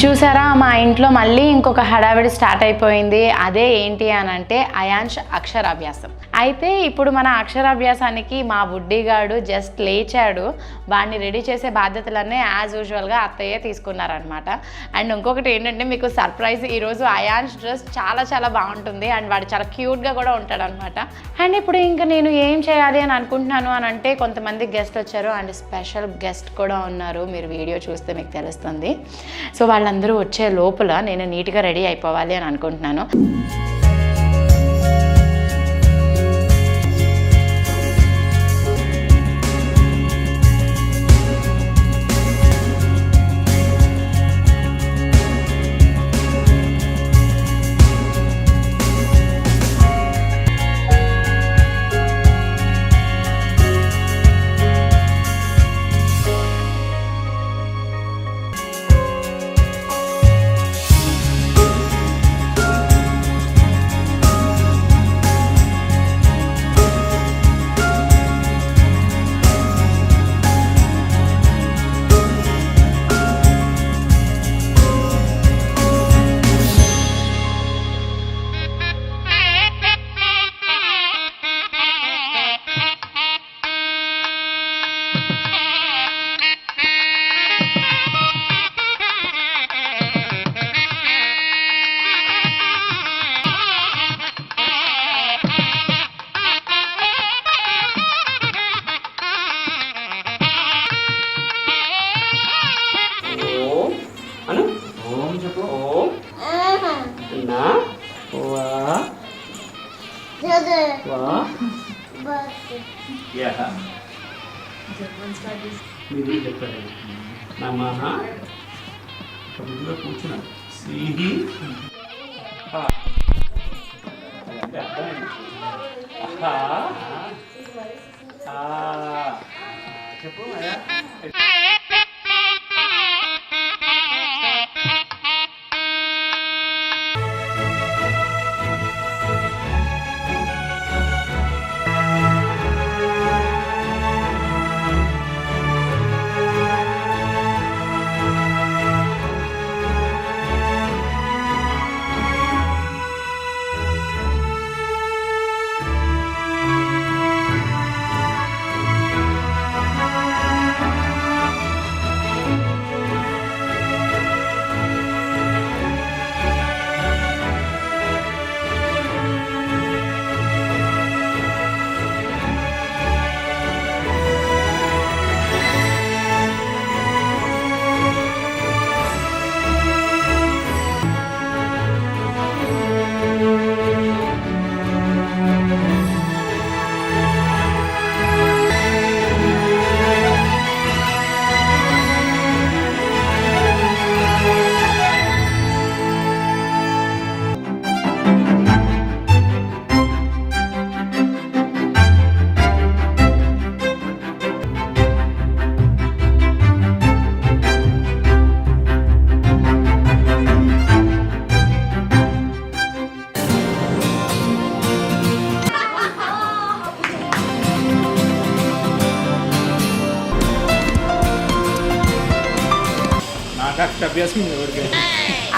చూసారా మా ఇంట్లో మళ్ళీ ఇంకొక హడావిడి స్టార్ట్ అయిపోయింది. అదే ఏంటి అని అంటే అయాన్ష్ అక్షరాభ్యాసం. అయితే ఇప్పుడు మన అక్షరాభ్యాసానికి మా బుడ్డిగాడు జస్ట్ లేచాడు. వాడిని రెడీ చేసే బాధ్యతలన్నీ యాజ్ యూజువల్గా అత్తయ్య తీసుకున్నారనమాట. అండ్ ఇంకొకటి ఏంటంటే మీకు సర్ప్రైజ్, ఈరోజు అయాన్ష్ డ్రెస్ చాలా చాలా బాగుంటుంది అండ్ వాడు చాలా క్యూట్గా కూడా ఉంటాడనమాట. అండ్ ఇప్పుడు ఇంకా నేను ఏం చేయాలి అని అనుకుంటున్నాను అని అంటే కొంతమంది గెస్ట్ వచ్చారు అండ్ స్పెషల్ గెస్ట్ కూడా ఉన్నారు. మీరు వీడియో చూస్తే మీకు తెలుస్తుంది. సో వాళ్ళందరూ వచ్చే లోపల నేను నీట్గా రెడీ అయిపోవాలి అని అనుకుంటున్నాను. కూర్చున్నా చెప్పు.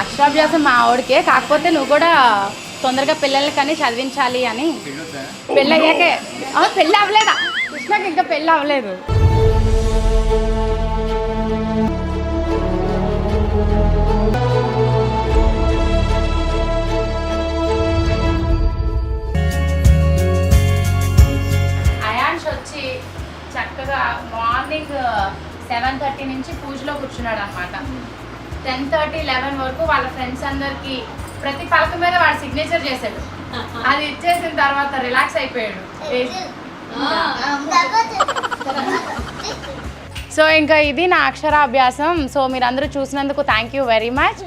అక్షరాభ్యాసం మా ఆవిడకే, కాకపోతే నువ్వు కూడా తొందరగా పిల్లల్ని కానీ చదివించాలి అని. పెళ్ళి అయ్యాకే పెళ్ళి అవ్వలేదా కృష్ణకి? ఇంకా పెళ్ళి అవ్వలేదు. అయాన్ష్ వచ్చి చక్కగా మార్నింగ్ 7:30 నుంచి పూజలో కూర్చున్నాడు అనమాట. 10:30, 11 వరకు వాళ్ళ ఫ్రెండ్స్ అందరికి ప్రతి పలక మీద వాడు సిగ్నేచర్ చేశాడు. అది ఇచ్చేసిన తర్వాత రిలాక్స్ అయిపోయాడు. సో ఇంకా ఇది నా అక్షరాభ్యాసం. సో మీరందరూ చూసినందుకు థ్యాంక్ యూ వెరీ మచ్.